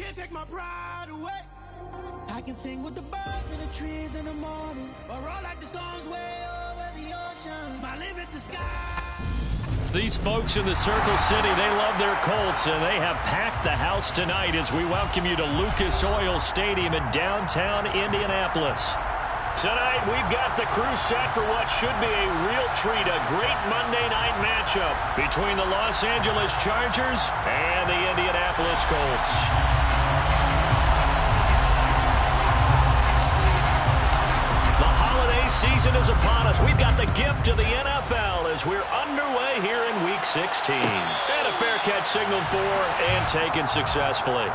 can't take my pride away. I can sing with the birds and the trees in the morning, or roll like the stones way over the ocean. My limit's the sky. These folks in the Circle City, they love their Colts, and they have packed the house tonight as we welcome you to Lucas Oil Stadium in downtown Indianapolis. Tonight, we've got the crew set for what should be a real treat, a great Monday night matchup between the Los Angeles Chargers and the Indianapolis Colts. The holiday season is upon us. We've got the gift of the NFL as we're underway here in Week 16. And a fair catch signaled for and taken successfully.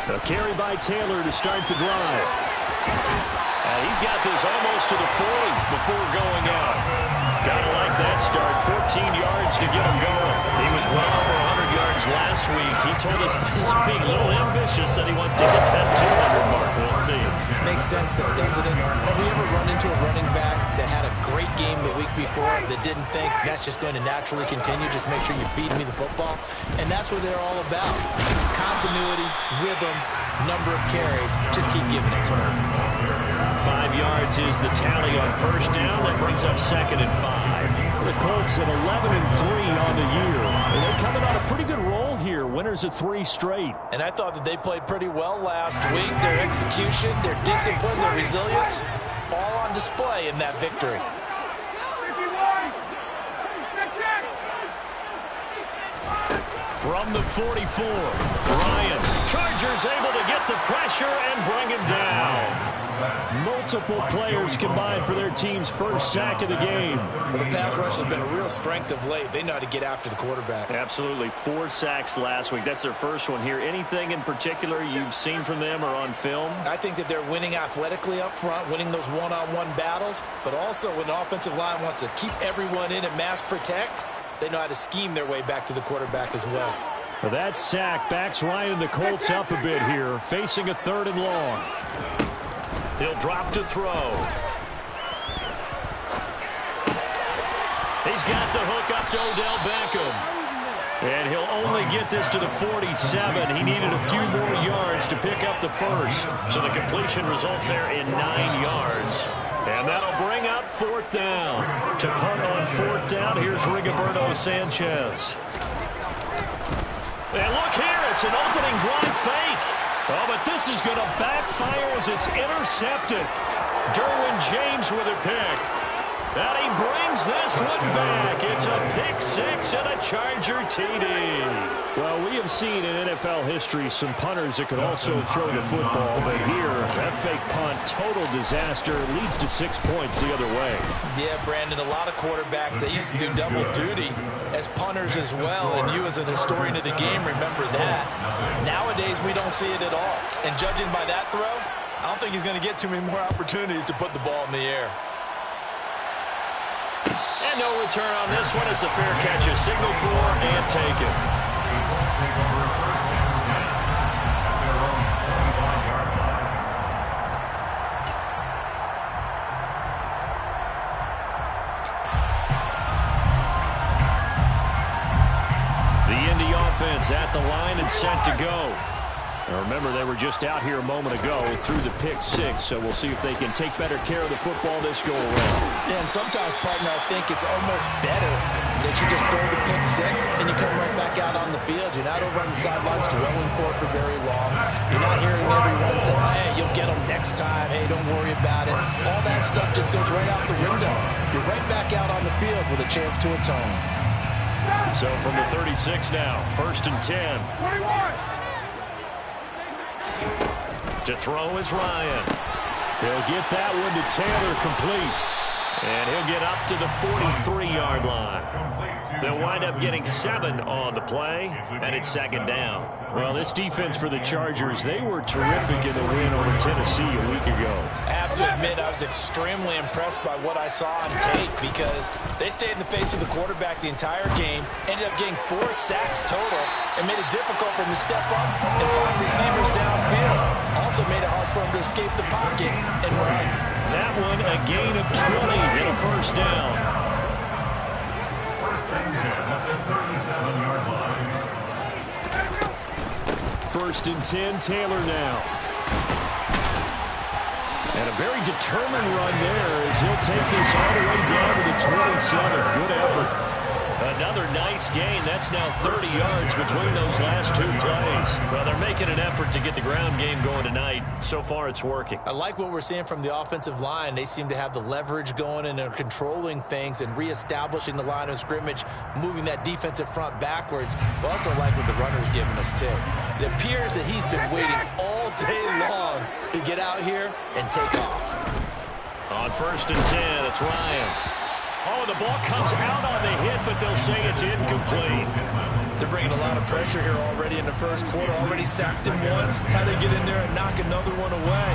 A carry by Taylor to start the drive. He's got this almost to the 40 before going out. Gotta like that start. 14 yards to get him going. He was well over 100 yards last week. He told us this week, a little ambitious, that he wants to get that 200 mark. We'll see. Makes sense, though, doesn't it? Have we ever run into a running back that had a great game the week before that didn't think that's just going to naturally continue? Just make sure you feed me the football. And that's what they're all about. Continuity, rhythm, number of carries. Just keep giving it to him. 5 yards is the tally on first down. That brings up 2nd and 5. The Colts at 11-3 on the year. They're coming on a pretty good roll here. Winners of 3 straight. And I thought that they played pretty well last week. Their execution, their discipline, their resilience, all on display in that victory. From the 44, Ryan. Chargers able to get the pressure and bring him down. Multiple players combined for their team's first sack of the game. Well, the pass rush has been a real strength of late. They know how to get after the quarterback. Absolutely. 4 sacks last week. That's their first one here. Anything in particular you've seen from them or on film? I think that they're winning athletically up front, winning those one-on-one battles, but also when the offensive line wants to keep everyone in and mass protect, they know how to scheme their way back to the quarterback as well. Well, that sack backs Ryan and the Colts up a bit here, facing a 3rd and long. He'll drop to throw. He's got the hook up to Odell Beckham. And he'll only get this to the 47. He needed a few more yards to pick up the first. So the completion results there in 9 yards. And that'll bring up 4th down. To punt on 4th down, here's Rigoberto Sanchez. And look here, it's an opening drive fake. Oh, but this is going to backfire as it's intercepted. Derwin James with a pick. And he brings this one back. It's a pick 6 and a Charger TD. Well, we have seen in NFL history some punters that could also throw the football. But here, that fake punt, total disaster, leads to 6 points the other way. Yeah, Brandon, a lot of quarterbacks, they used to do double duty as punters as well. And you as an historian of the game remember that. Nowadays, we don't see it at all. And judging by that throw, I don't think he's going to get too many more opportunities to put the ball in the air. And no return on this one as the fair catch is signaled for and taken. The Indy offense at the line and set to go. Now remember, they were just out here a moment ago through the pick 6, so we'll see if they can take better care of the football this go around. Yeah, and sometimes, partner, I think it's almost better that you just throw the pick 6 and you come right back out on the field. You're not over on the sidelines dwelling for it for very long. You're not hearing everyone say, hey, you'll get them next time. Hey, don't worry about it. All that stuff just goes right out the window. You're right back out on the field with a chance to atone. So from the 36 now, 1st and 10. 21. To throw is Ryan. He'll get that one to Taylor complete. And he'll get up to the 43-yard line. They'll wind up getting 7 on the play, and it's second down. Well, this defense for the Chargers, they were terrific in the win over Tennessee a week ago. I have to admit, I was extremely impressed by what I saw on tape because they stayed in the face of the quarterback the entire game, ended up getting 4 sacks total, and made it difficult for him to step up and find receivers downfield. Also made it hard for him to escape the pocket and run. That one, a gain of 20 and a first down. First and 10, Taylor now. And a very determined run there as he'll take this all the way down to the 27. Good effort. Another nice gain. That's now 30 yards between those last 2 plays. Well, they're making an effort to get the ground game going tonight. So far, it's working. I like what we're seeing from the offensive line. They seem to have the leverage going and they're controlling things and reestablishing the line of scrimmage, moving that defensive front backwards. But also like what the runner's giving us, too. It appears that he's been waiting all day long to get out here and take off. On first and 10, it's Ryan. Oh, the ball comes out on the hit, but they'll say it's incomplete. They're bringing a lot of pressure here already in the first quarter. Already sacked him once. How they get in there and knock another one away?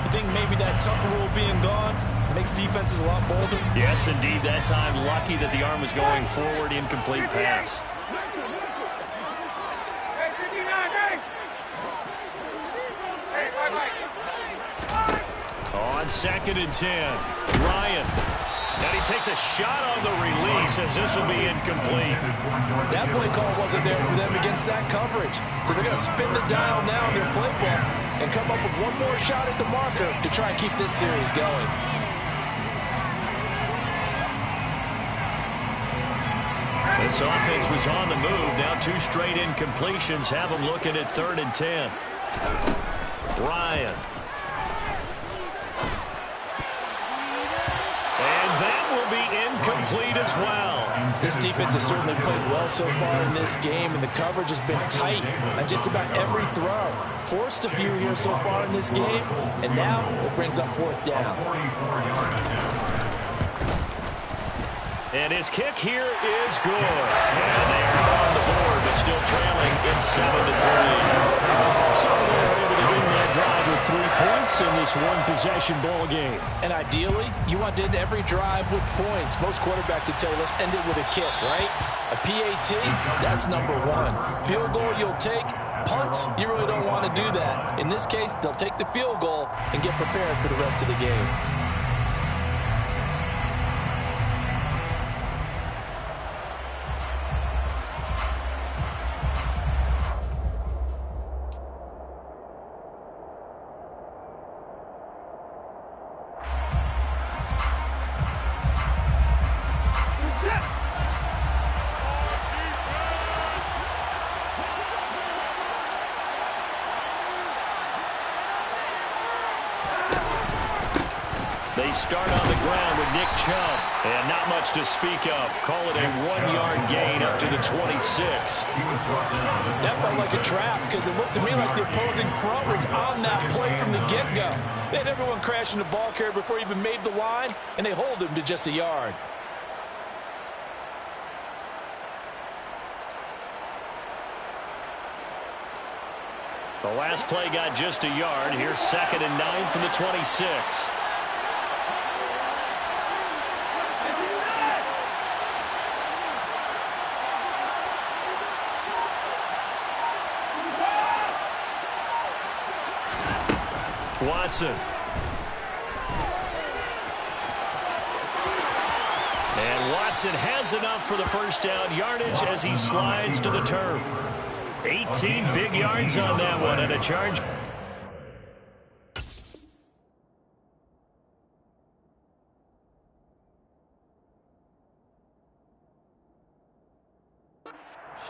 You think maybe that Tucker rule being gone makes defenses a lot bolder? Yes, indeed. That time, lucky that the arm was going forward. Incomplete pass. On second and 10, Ryan. And he takes a shot on the release as this will be incomplete. That play call wasn't there for them against that coverage. So they're going to spin the dial now in their playbook and come up with one more shot at the marker to try and keep this series going. This offense was on the move. Now 2 straight incompletions have them looking at third and 10. Ryan. Incomplete as well. This defense has certainly played well so far in this game, and the coverage has been tight on just about every throw. Forced a few here so far in this game, and now it brings up 4th down. And his kick here is good. And they are on the board, but still trailing in 7-3. So they're able to win that drive with 3 points in this one-possession ball game. And ideally, you want to end every drive with points. Most quarterbacks would tell you, let's end it with a kick, right? A PAT, that's number 1. Field goal you'll take. Punts, you really don't want to do that. In this case, they'll take the field goal and get prepared for the rest of the game. They start on the ground with Nick Chubb. And not much to speak of. Call it a 1-yard gain up to the 26. That felt like a trap because it looked to me like the opposing front was on that play from the get-go. They had everyone crashing the ball carrier before he even made the line, and they hold him to just a yard. The last play got just a yard. Here's 2nd and 9 from the 26. Watson. And Watson has enough for the first down yardage as he slides to the turf. 18 big yards on that one and a charge.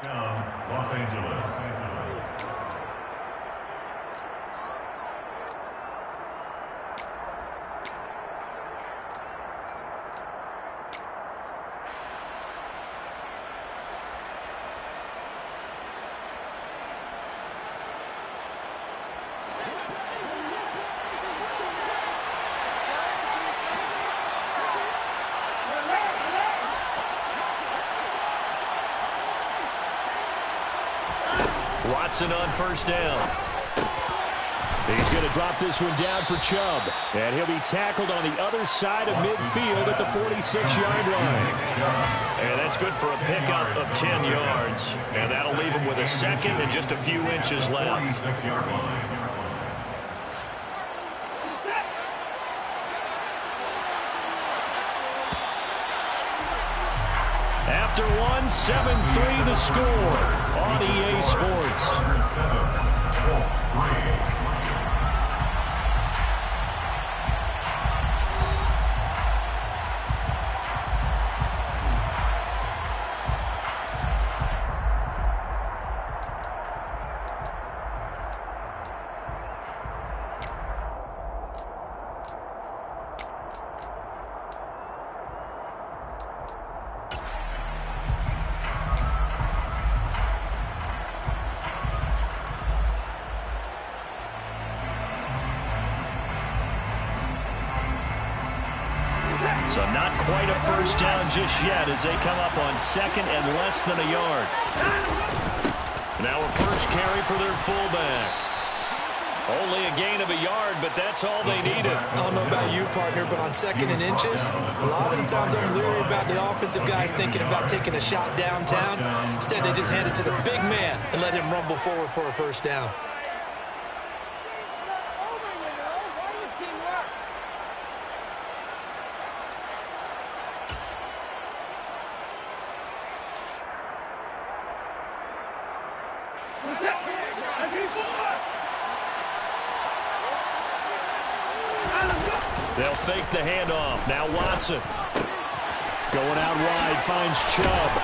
Los Angeles. Watson on first down. He's going to drop this one down for Chubb. And he'll be tackled on the other side of midfield at the 46-yard line. And that's good for a pickup of 10 yards. And that'll leave him with a second and just a few inches left. 46-yard line. After one, 7-3 the score on EA Sports. Number 7, Colts 3. So not quite a first down just yet as they come up on second and less than a yard. Now a first carry for their fullback. Only a gain of a yard, but that's all they needed. I don't know about you, partner, but on second and inches, a lot of the times I'm leery about the offensive guys thinking about taking a shot downtown. Instead, they just hand it to the big man and let him rumble forward for a first down. They'll fake the handoff. Now Watson. Going out wide, finds Chubb.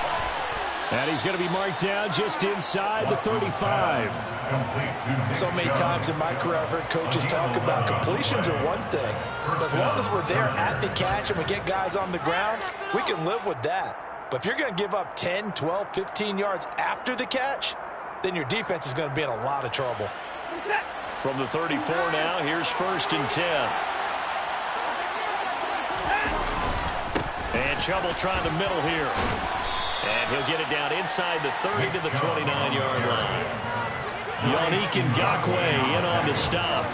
And he's going to be marked down just inside the 35. So many times in my career I've heard coaches talk about completions are one thing. But as long as we're there at the catch and we get guys on the ground, we can live with that. But if you're going to give up 10, 12, 15 yards after the catch, then your defense is going to be in a lot of trouble. From the 34 now, here's first and 10. And Chubb will try the middle here. And he'll get it down inside the 30 to the 29-yard line. Yannick Ngakoue in on the stop.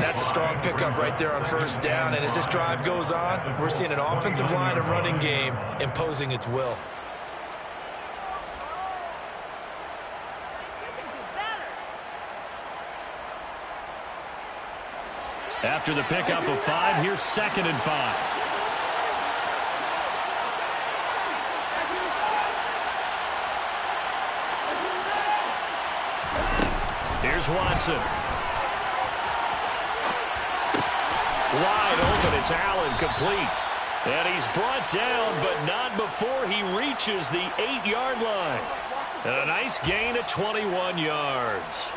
That's a strong pickup right there on first down. And as this drive goes on, we're seeing an offensive line and running game imposing its will. After the pickup of 5, here's second and 5. Here's Watson. Wide open, it's Allen, complete. And he's brought down, but not before he reaches the 8-yard line. And a nice gain of 21 yards.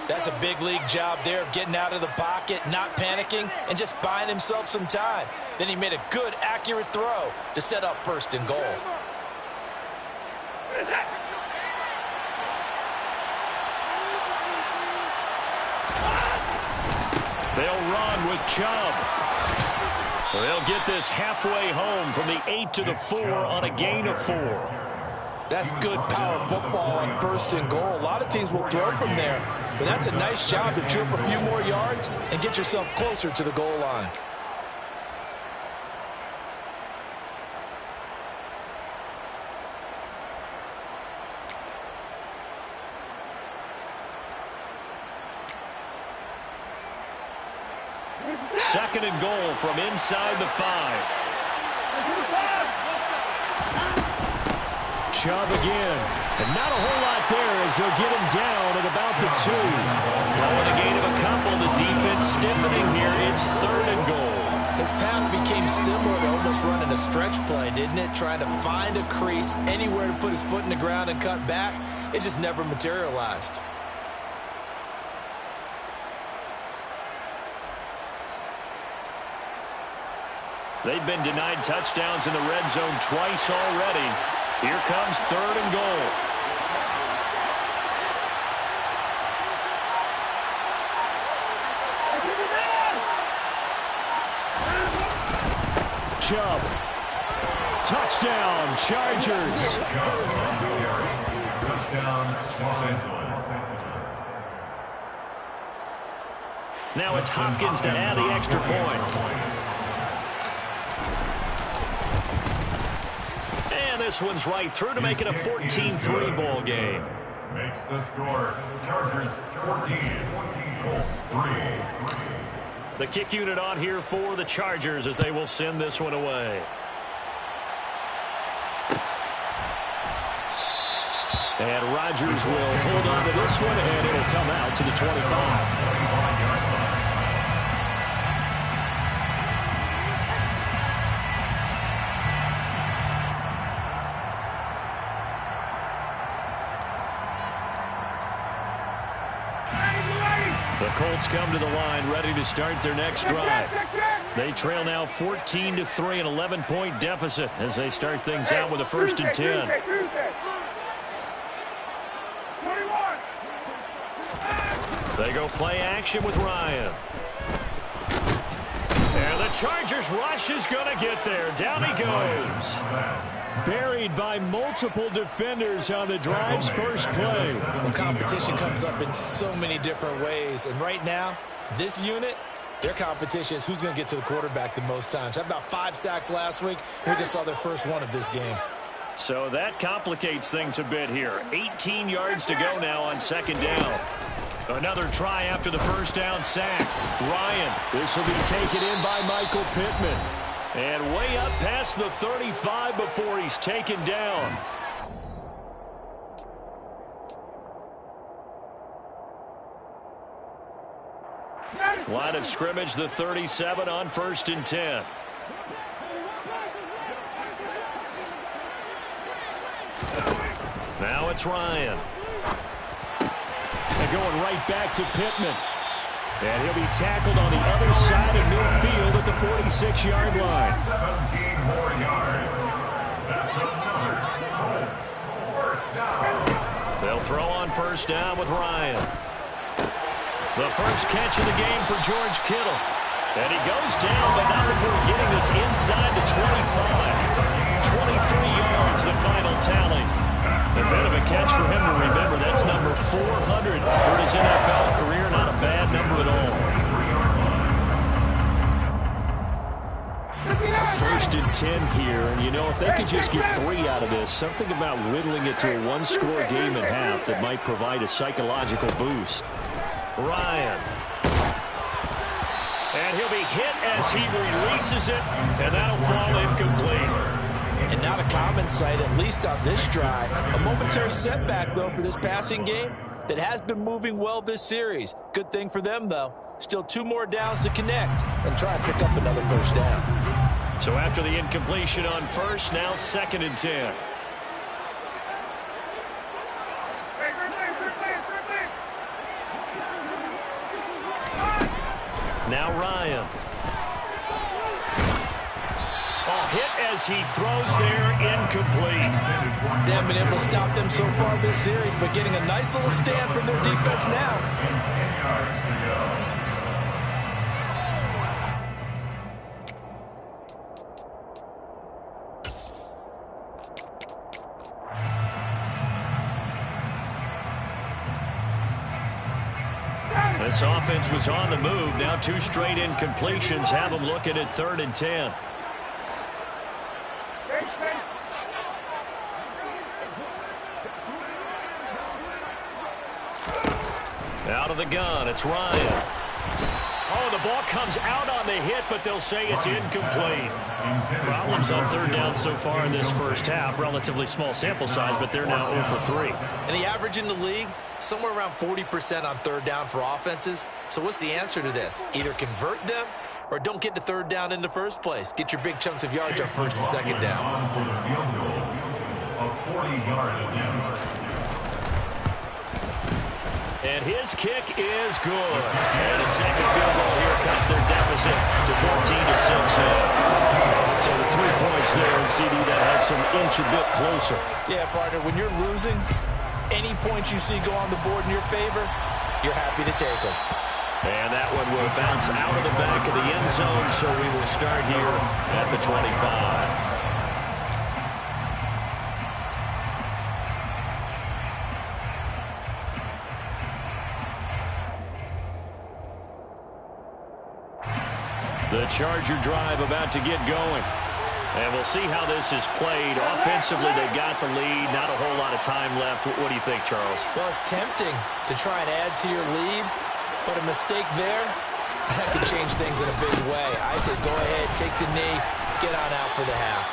That's a big league job there of getting out of the pocket, not panicking, and just buying himself some time. Then he made a good, accurate throw to set up first and goal. They'll run with Chubb. They'll get this halfway home from the 8 to the 4 on a gain of 4. That's good power football on first and goal. A lot of teams will throw from there, but that's a nice job to trip a few more yards and get yourself closer to the goal line. Second and goal from inside the 5. Chubb again. And not a whole lot there as they'll get him down at about the 2. Well, in a gain of a couple, the defense stiffening here. It's third and goal. His path became similar to almost running a stretch play, didn't it? Trying to find a crease, anywhere to put his foot in the ground and cut back. It just never materialized. They've been denied touchdowns in the red zone twice already. Here comes third and goal. Chubb. Touchdown, Chargers. Touchdown, Los Angeles. Now it's Hopkins to add the extra point. And this one's right through to make it a 14-3 ball game. Makes the score Chargers 14, Colts 3. The kick unit on here for the Chargers as they will send this one away. And Rodgers will hold on to this one, and it'll come out to the 25. The Colts come to the line ready to start their next drive. They trail now 14-3, an 11-point deficit as they start things out with a 1st and 10. They go play action with Ryan. And the Chargers rush is going to get there. Down he goes. Buried by multiple defenders on the drive's first play. The competition comes up in so many different ways. And right now, this unit, their competition is who's going to get to the quarterback the most times. Had about 5 sacks last week. We just saw their first one of this game. So that complicates things a bit here. 18 yards to go now on 2nd down. Another try after the 1st down sack. Ryan, this will be taken in by Michael Pittman. And way up past the 35 before he's taken down. Line of scrimmage, the 37 on 1st and 10. Now it's Ryan. And going right back to Pittman. And he'll be tackled on the other side of midfield at the 46-yard line. 17 more yards. That's another Colts 1st down. They'll throw on 1st down with Ryan. The first catch of the game for George Kittle. And he goes down, but not before getting this inside the 25. 23 yards, the final tally. A bit of a catch for him to remember. That's number 400 for his NFL career. Not a bad number at all. 1st and 10 here. And, you know, if they could just get 3 out of this, something about whittling it to a 1-score game at half that might provide a psychological boost. Ryan. And he'll be hit as he releases it, and that'll fall incomplete. And not a common sight, at least on this drive. A momentary setback, though, for this passing game that has been moving well this series. Good thing for them, though. Still 2 more downs to connect and try and pick up another 1st down. So after the incompletion on 1st, now 2nd and 10. Now Ryan. Hit as he throws there, incomplete. They haven't been able to stop them so far this series, but getting a nice little stand from their defense now. And 10 yards to go. This offense was on the move. Now 2 straight incompletions have them looking at 3rd and 10. Out of the gun, it's Ryan. Oh, the ball comes out on the hit, but they'll say it's incomplete. Problems on 3rd down so far in this first half. Relatively small sample size, but they're now 0 for 3. And the average in the league, somewhere around 40% on 3rd down for offenses. So what's the answer to this? Either convert them or don't get to 3rd down in the first place. Get your big chunks of yards on 1st and 2nd down. For the field goal, a 40-yard attempt. And his kick is good. And a second field goal here cuts their deficit to 14-6 now. So the 3 points there, and CD, that helps them inch a bit closer. Yeah, partner, when you're losing, any points you see go on the board in your favor, you're happy to take them. And that one will bounce out of the back of the end zone, so we will start here at the 25. The Charger drive about to get going. And we'll see how this is played. Offensively, they've got the lead. Not a whole lot of time left. What do you think, Charles? Well, it's tempting to try and add to your lead, but a mistake there, that could change things in a big way. I say go ahead, take the knee, get on out for the half.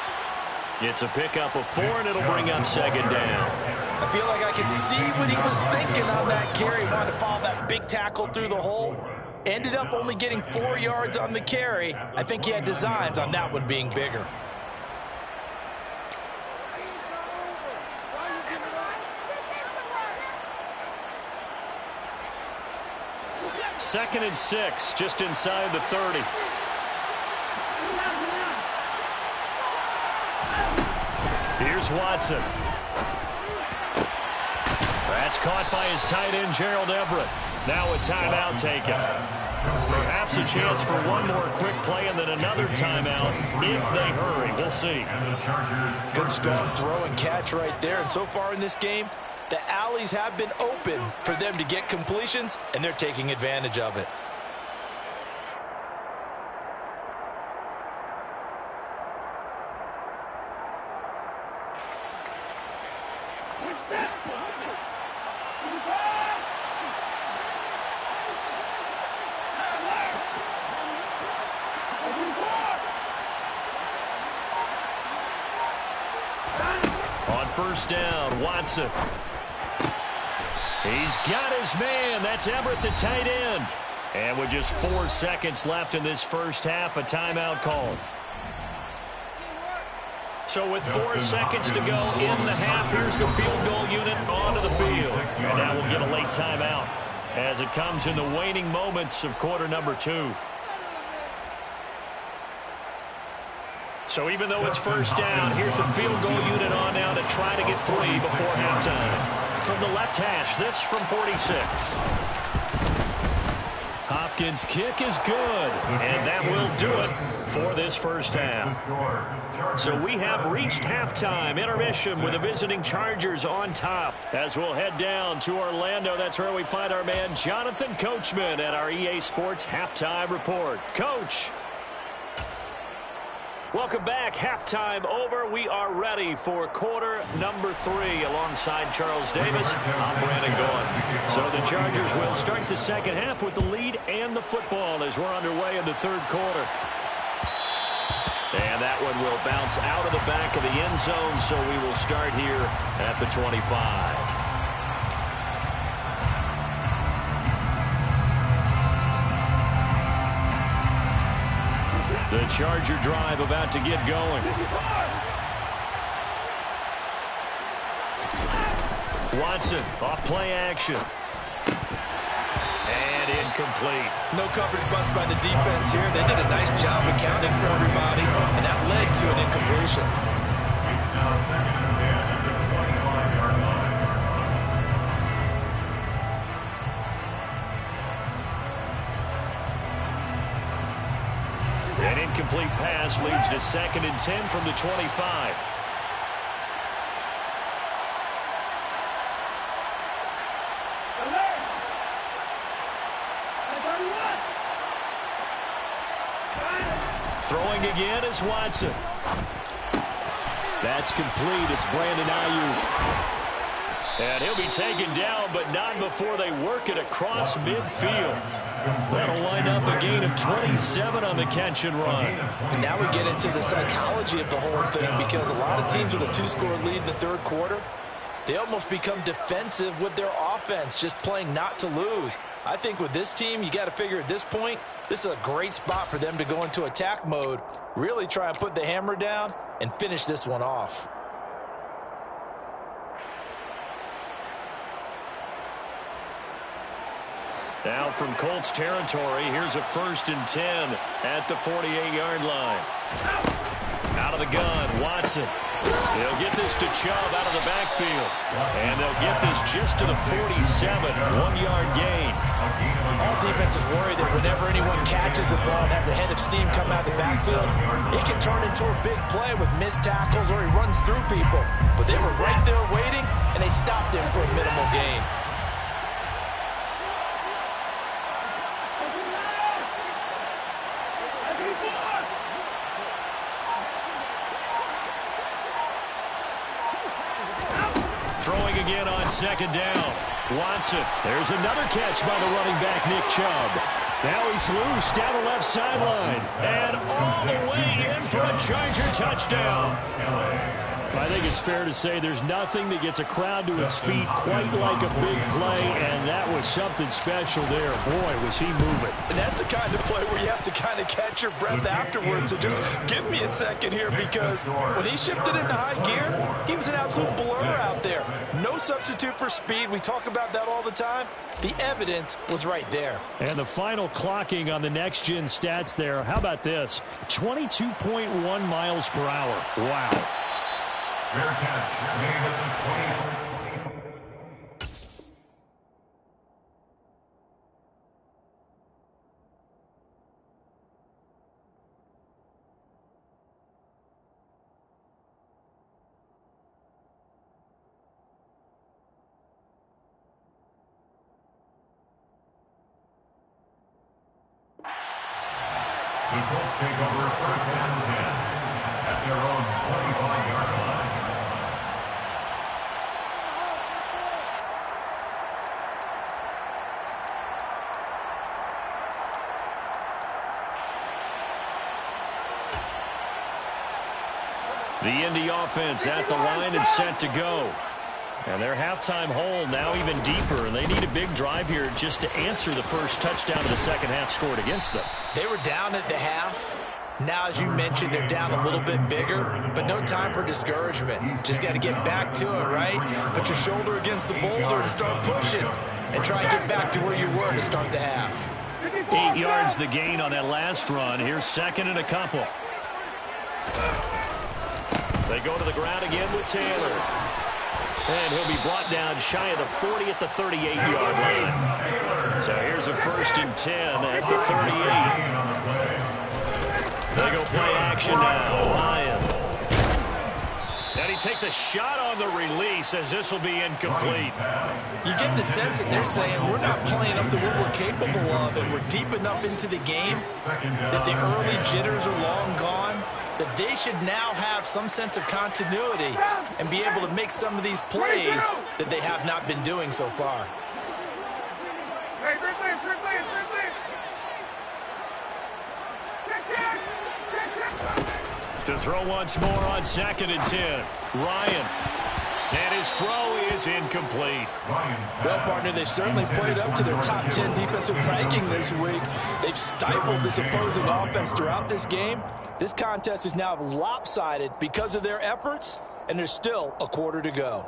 It's a pickup of 4, and it'll bring up second down. I feel like I could see what he was thinking on that carry. He wanted to follow that big tackle through the hole. Ended up only getting 4 yards on the carry. I think he had designs on that one being bigger. Second and 6, just inside the 30. Here's Watson. That's caught by his tight end, Gerald Everett. Now a timeout taken. Perhaps a chance for one more quick play and then another timeout if they hurry. We'll see. Good strong throw and catch right there. And so far in this game, the alleys have been open for them to get completions, and they're taking advantage of it. On first down, Watson. He's got his man. That's Everett, the tight end. And with just 4 seconds left in this first half, a timeout called. So with 4 seconds to go in the half, here's the field goal unit onto the field. And now we'll get a late timeout as it comes in the waning moments of quarter number 2. So even though it's first down, here's the field goal unit on now to try to get 3 before halftime. From the left hash, this from 46. Hopkins' kick is good, and that will do it for this first half. So we have reached halftime, intermission with the visiting Chargers on top. As we'll head down to Orlando, that's where we find our man Jonathan Coachman at our EA Sports Halftime Report. Coach. Welcome back. Halftime over. We are ready for quarter number 3 alongside Charles Davis. I'm Brandon Gaudin. So the Chargers will start the second half with the lead and the football as we're underway in the third quarter. And that one will bounce out of the back of the end zone, so we will start here at the 25. The Charger drive about to get going. Watson off play action. And incomplete. No coverage bust by the defense here. They did a nice job accounting for everybody, and that led to an incompletion. It's now second and 10 at the 25-yard line. An incomplete pass leads to second and 10 from the 25. Throwing again is Watson. That's complete. It's Brandon Ayuk. And he'll be taken down, but not before they work it across midfield. That'll wind up a gain of 27 on the catch and run. And now we get into the psychology of the whole thing, because a lot of teams with a 2-score lead in the third quarter, they almost become defensive with their offense, just playing not to lose. I think with this team, you got to figure at this point, this is a great spot for them to go into attack mode, really try and put the hammer down and finish this one off. Now from Colts territory, here's a 1st and 10 at the 48-yard line. Out of the gun, Watson. They'll get this to Chubb out of the backfield. And they'll get this just to the 47, 1-yard gain. All defenses worry that whenever anyone catches the ball and has a head of steam come out of the backfield, it can turn into a big play with missed tackles or he runs through people. But they were right there waiting, and they stopped him for a minimal gain. again on second down. Watson. There's another catch by the running back, Nick Chubb. Now he's loose down the left sideline. And all the way in for a Charger touchdown. I think it's fair to say there's nothing that gets a crowd to its feet quite like a big play, and that was something special there. Boy, was he moving. And that's the kind of play where you have to kind of catch your breath afterwards. So just give me a second here, because when he shifted into high gear, he was an absolute blur out there. No substitute for speed. We talk about that all the time. The evidence was right there. And the final clocking on the next-gen stats there, how about this? 22.1 miles per hour. Wow. Fair catch made at the 20. The Colts take over first and 10 at their own 25-yard line. The Indy offense at the line and set to go. And their halftime hole now even deeper, and they need a big drive here just to answer the first touchdown of the second half scored against them. They were down at the half. Now, as you mentioned, they're down a little bit bigger, but no time for discouragement. Just got to get back to it, right? Put your shoulder against the boulder and start pushing, and try and get back to where you were to start the half. 8 yards the gain on that last run. Here's second and a couple. They go to the ground again with Taylor. And he'll be brought down shy of the 40 at the 38-yard line. So here's a first and 10 at the 38. They go play action now. Ryan. And he takes a shot on the release as this will be incomplete. You get the sense that they're saying we're not playing up to what we're capable of, and we're deep enough into the game that the early jitters are long gone, that they should now have some sense of continuity and be able to make some of these plays that they have not been doing so far. To throw once more on second and 10. Ryan. And his throw is incomplete. Well, partner, they've certainly played up to their top 10 defensive ranking this week. They've stifled this opposing offense throughout this game. This contest is now lopsided because of their efforts, and there's still a quarter to go.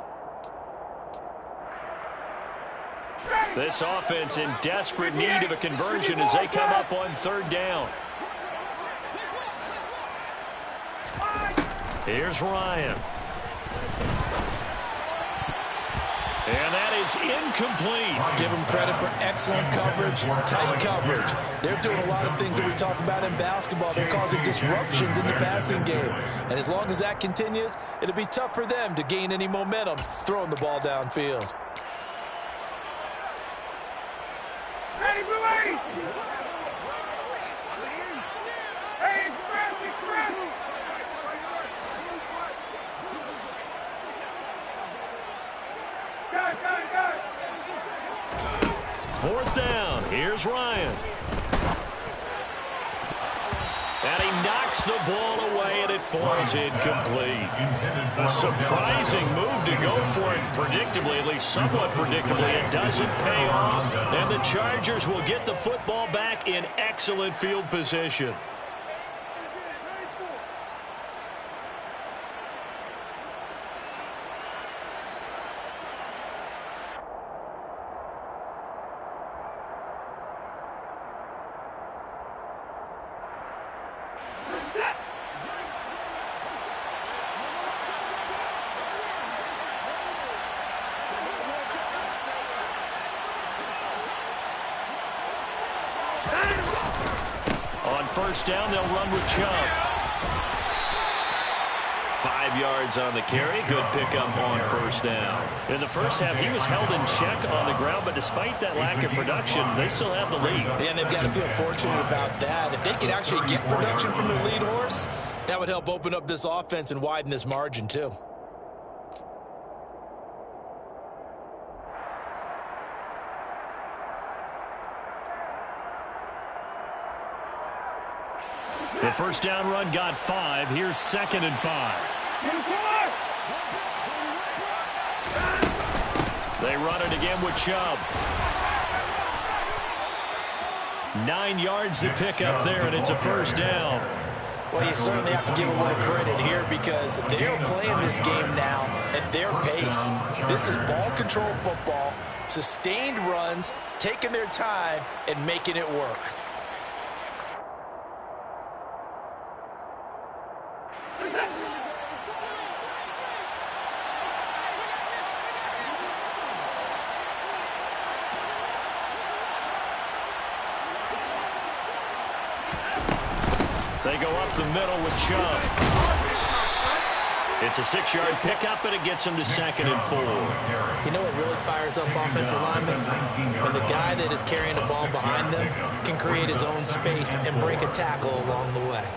This offense in desperate need of a conversion as they come up on third down. Here's Ryan. And that is incomplete. Give them credit for excellent coverage, tight coverage. They're doing a lot of things that we talk about in basketball. They're causing disruptions in the passing game. And as long as that continues, it'll be tough for them to gain any momentum throwing the ball downfield. Ready, Blue 80! Hey, express! Fourth down. Here's Ryan. And he knocks the ball away, and it falls incomplete. A surprising move to go for it predictably, at least somewhat predictably. It doesn't pay off, and the Chargers will get the football back in excellent field position. On first down, they'll run with Chubb. 5 yards on the carry. Good pickup on first down. In the first half, he was held in check on the ground, but despite that lack of production, they still have the lead. And they've got to feel fortunate about that. If they could actually get production from their lead horse, that would help open up this offense and widen this margin, too. The first down run got 5. Here's 2nd and 5. They run it again with Chubb. 9 yards to pick up there, and it's a first down. Well, you certainly have to give a little credit here because they're playing this game now at their pace. This is ball control football, sustained runs, taking their time, and making it work. They go up the middle with Chubb. It's a 6-yard pickup, and it gets him to 2nd and 4. You know what really fires up offensive linemen? When the guy that is carrying the ball behind them can create his own space and break a tackle along the way.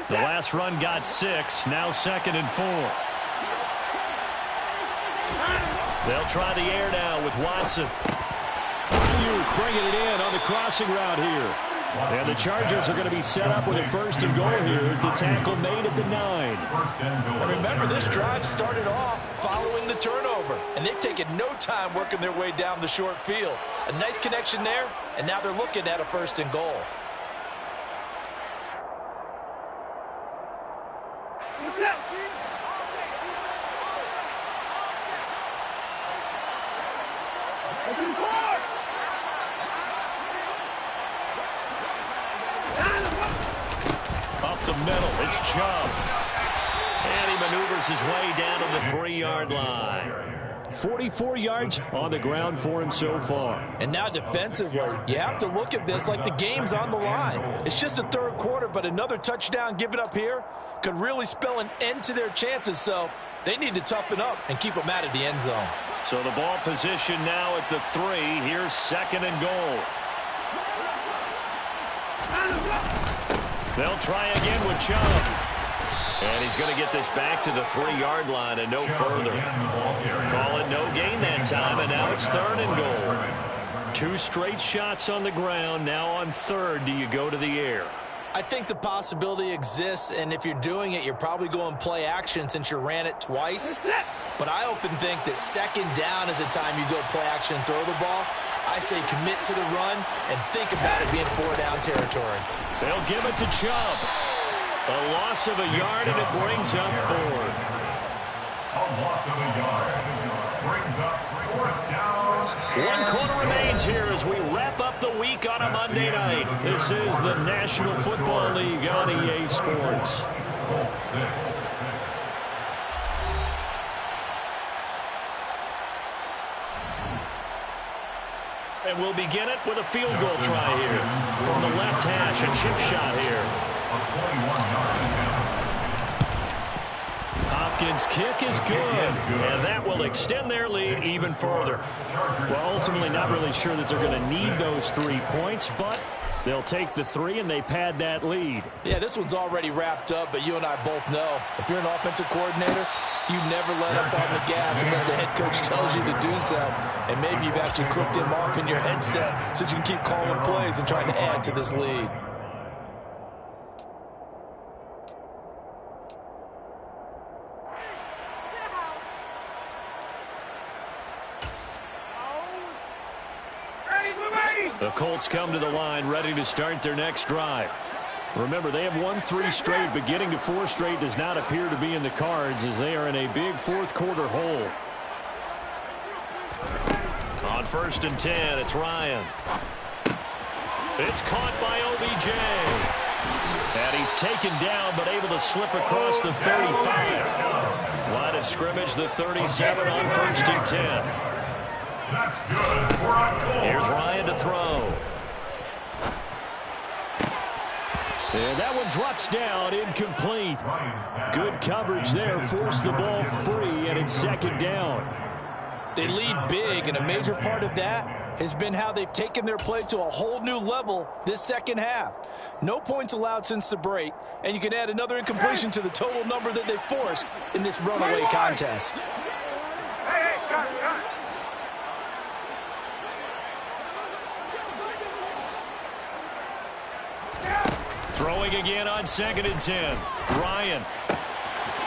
The last run got 6. Now 2nd and 4. They'll try the air now with Watson. Ayuk bringing it in on the crossing route here. And the Chargers are going to be set up with a 1st and goal here as the tackle made at the 9. And remember, this drive started off following the turnover, and they've taken no time working their way down the short field. A nice connection there, and now they're looking at a 1st and goal. Up the middle, it's Chubb. And he maneuvers his way down to the 3-yard line. 44 yards on the ground for him so far. And now defensively, you have to look at this like the game's on the line. It's just the 3rd quarter, but another touchdown given up here could really spell an end to their chances. So they need to toughen up and keep them out of the end zone. So the ball position now at the 3. Here's 2nd and goal. They'll try again with Chubb. And he's going to get this back to the 3-yard line and no further. Call it no gain that time, and now it's 3rd and goal. 2 straight shots on the ground. Now on 3rd, do you go to the air? I think the possibility exists, and if you're doing it, you're probably going play action since you ran it twice. But I often think that 2nd down is the time you go play action and throw the ball. I say commit to the run and think about it being 4-down territory. They'll give it to Chubb. A loss of a yard, and it brings up 4th. A loss of a yard brings up 4th down. 1 quarter remains here as we wrap up the week on a Monday night. This is the National Football League on EA Sports. Colts 6. And we'll begin it with a field goal try here. From the left hash, a chip shot here. Hopkins' kick is good, and that will extend their lead even further. Well, ultimately not really sure that they're going to need those 3 points, but they'll take the 3 and they pad that lead. Yeah, this one's already wrapped up, but you and I both know if you're an offensive coordinator, you never let up on the gas unless the head coach tells you to do so. And maybe you've actually clicked him off in your headset so you can keep calling plays and trying to add to this lead. The Colts come to the line ready to start their next drive. Remember, they have won 3 straight, but getting to 4 straight does not appear to be in the cards as they are in a big 4th quarter hole. On 1st and 10, it's Ryan. It's caught by OBJ. And he's taken down, but able to slip across the 35. Line of scrimmage, the 37 on 1st and 10. That's good for a goal. Here's Ryan to throw. And that one drops down, incomplete. Good coverage there, forced the ball free, and it's 2nd down. They lead big, and a major part of that has been how they've taken their play to a whole new level this 2nd half. No points allowed since the break, and you can add another incompletion to the total number that they forced in this runaway contest. Throwing again on 2nd and 10. Ryan.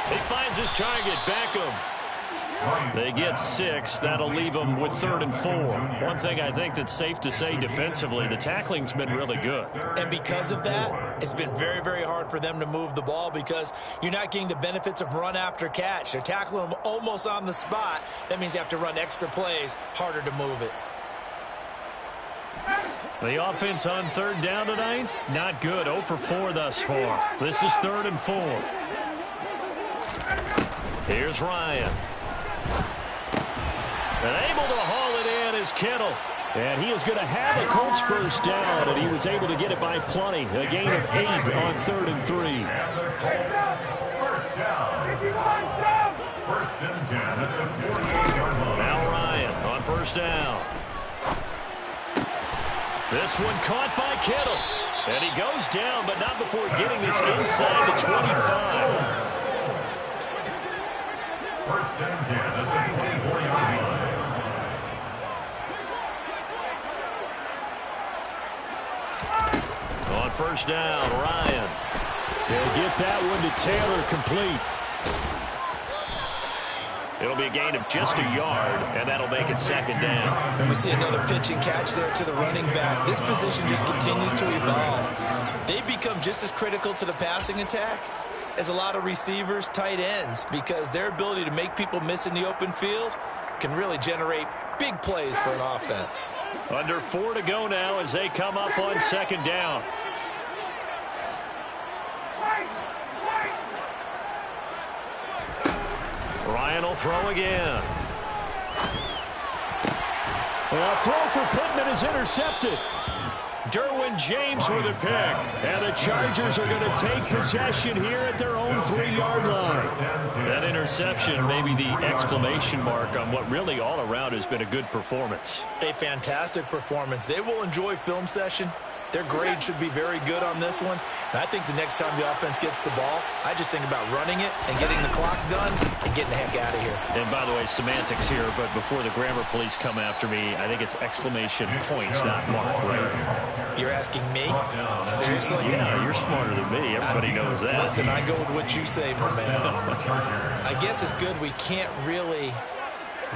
He finds his target. Beckham. They get 6. That'll leave them with 3rd and 4. One thing I think that's safe to say defensively, the tackling's been really good. And because of that, it's been very, very hard for them to move the ball because you're not getting the benefits of run after catch. They're tackling them almost on the spot. That means you have to run extra plays, harder to move it. The offense on 3rd down tonight, not good. 0 for 4 thus far. This is 3rd and 4. Here's Ryan. And able to haul it in is Kittle. And he is going to have a Colts first down, and he was able to get it by plenty. A gain of 8 on 3rd and 3. And the Colts, first down. First and 10 at the 48-yard line. Now Ryan on 1st down. This one caught by Kittle. And he goes down, but not before getting this inside the 25. First and 10 at the 24-yard line. On 1st down, Ryan. They'll get that one to Taylor, complete. It'll be a gain of just a yard, and that'll make it 2nd down. And we see another pitch and catch there to the running back. This position just continues to evolve. They become just as critical to the passing attack as a lot of receivers, tight ends, because their ability to make people miss in the open field can really generate big plays for an offense. Under 4 to go now as they come up on 2nd down. Ryan will throw again. Well, a throw for Pittman is intercepted. Derwin James with a pick. And the Chargers are going to take possession here at their own 3-yard line. That interception may be the exclamation mark on what really all around has been a good performance. A fantastic performance. They will enjoy film session. Their grade should be very good on this one. And I think the next time the offense gets the ball, I just think about running it and getting the clock done and getting the heck out of here. And by the way, semantics here, but before the grammar police come after me, I think it's exclamation points, not mark, right? You're asking me? Seriously? Yeah, you're smarter than me. Everybody knows that. Listen, I go with what you say, my man. I guess it's good we can't really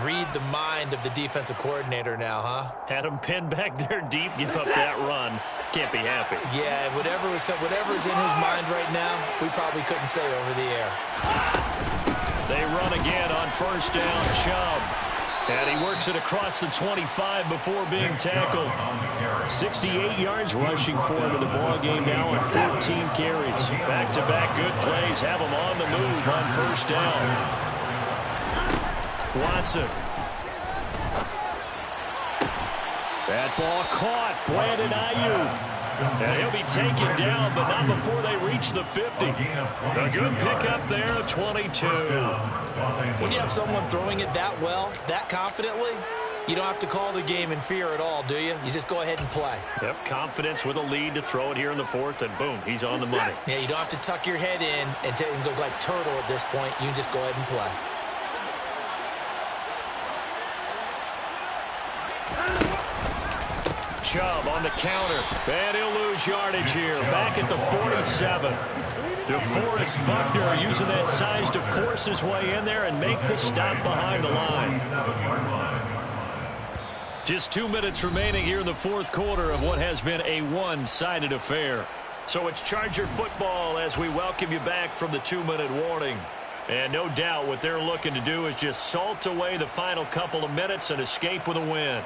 read the mind of the defensive coordinator now, huh? Had him pinned back there deep, give up that run. Can't be happy. Yeah, whatever's in his mind right now, we probably couldn't say over the air. They run again on 1st down, Chubb. And he works it across the 25 before being tackled. 68 yards rushing for him in the ball game now on 14 carries. Back-to-back good plays have him on the move on 1st down. Watson. That ball caught. Brandon Ayuk. And he'll be taken down, but not before they reach the 50. A good pickup there, 22. When you have someone throwing it that well, that confidently, you don't have to call the game in fear at all, do you? You just go ahead and play. Yep, confidence with a lead to throw it here in the 4th, and boom, he's on the money. Yeah, you don't have to tuck your head in and go like turtle at this point. You can just go ahead and play. Chubb on the counter, and he'll lose yardage here. Back at the 47. DeForest Buckner using that size to force his way in there and make the stop behind the line. Just 2 minutes remaining here in the 4th quarter of what has been a one-sided affair. So it's Charger football as we welcome you back from the 2-minute warning. And no doubt what they're looking to do is just salt away the final couple of minutes and escape with a win.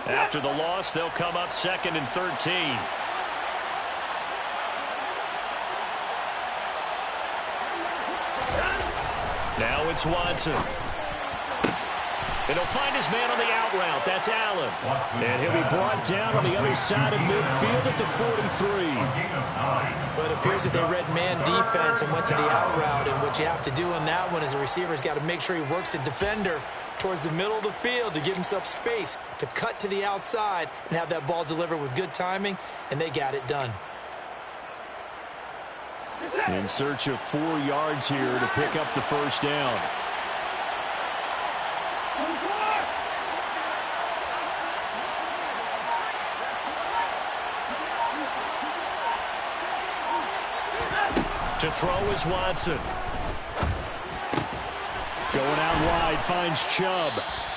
After the loss, they'll come up 2nd and 13. Now it's Watson. And he'll find his man on the out route. That's Allen. And he'll be brought down on the other side of midfield at the 43. But it appears that they read man defense and went to the out route. And what you have to do in that one is the receiver's got to make sure he works the defender towards the middle of the field to give himself space to cut to the outside and have that ball delivered with good timing, and they got it done. In search of 4 yards here to pick up the first down. To throw is Watson. Going out wide, finds Chubb.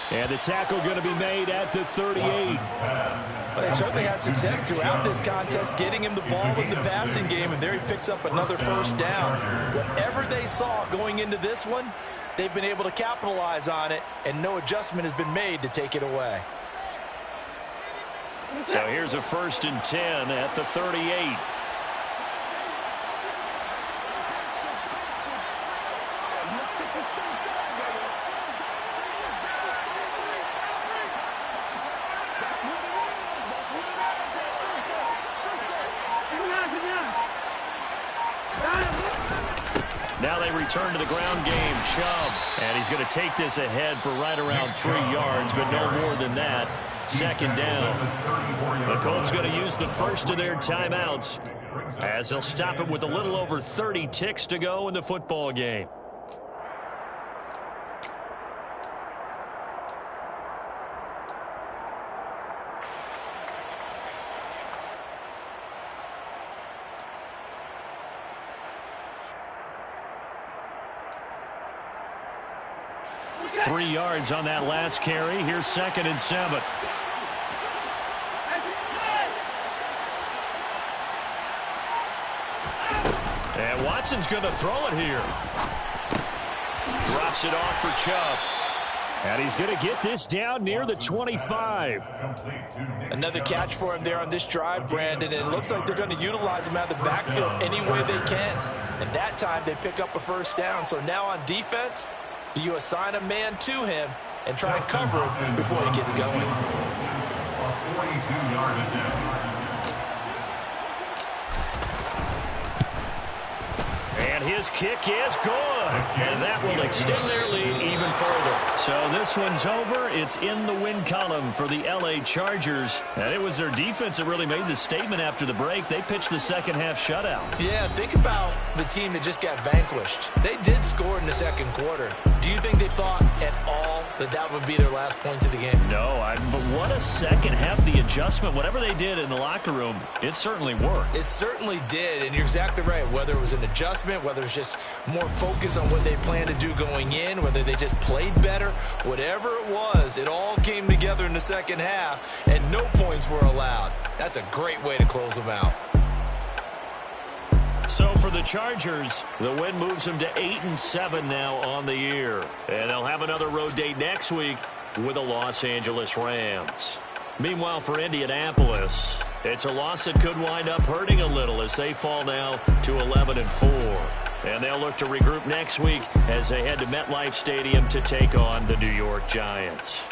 And the tackle going to be made at the 38. Well, they certainly had success throughout this contest, getting him the ball in the passing game, and there he picks up another first down. Whatever they saw going into this one, they've been able to capitalize on it, and no adjustment has been made to take it away. So here's a 1st and 10 at the 38. Now they return to the ground game. Chubb. And he's going to take this ahead for right around 3 yards, but no more than that. 2nd down. The Colts going to use the first of their timeouts as they'll stop it with a little over 30 ticks to go in the football game. Three yards on that last carry. Here's 2nd and 7. And Watson's going to throw it here. Drops it off for Chubb. And he's going to get this down near the 25. Another catch for him there on this drive, Brandon, and it looks like they're going to utilize him out of the backfield any way they can. And that time they pick up a first down. So now on defense, do you assign a man to him and try and cover him before he gets going? A 42-yard attempt. And his kick is good. And that will extend their lead even further. So this one's over. It's in the win column for the L.A. Chargers. And it was their defense that really made the statement after the break. They pitched the second half shutout. Yeah, think about the team that just got vanquished. They did score in the second quarter. Do you think they thought at all that that would be their last points of the game? No, but what a second half. The adjustment, whatever they did in the locker room, it certainly worked. It certainly did, and you're exactly right. Whether it was an adjustment, whether it's just more focus on what they planned to do going in, whether they just played better, whatever it was, it all came together in the second half, and no points were allowed. That's a great way to close them out. So for the Chargers, the win moves them to 8-7 now on the year. And they'll have another road date next week with the Los Angeles Rams. Meanwhile, for Indianapolis, it's a loss that could wind up hurting a little as they fall now to 11-4. And they'll look to regroup next week as they head to MetLife Stadium to take on the New York Giants.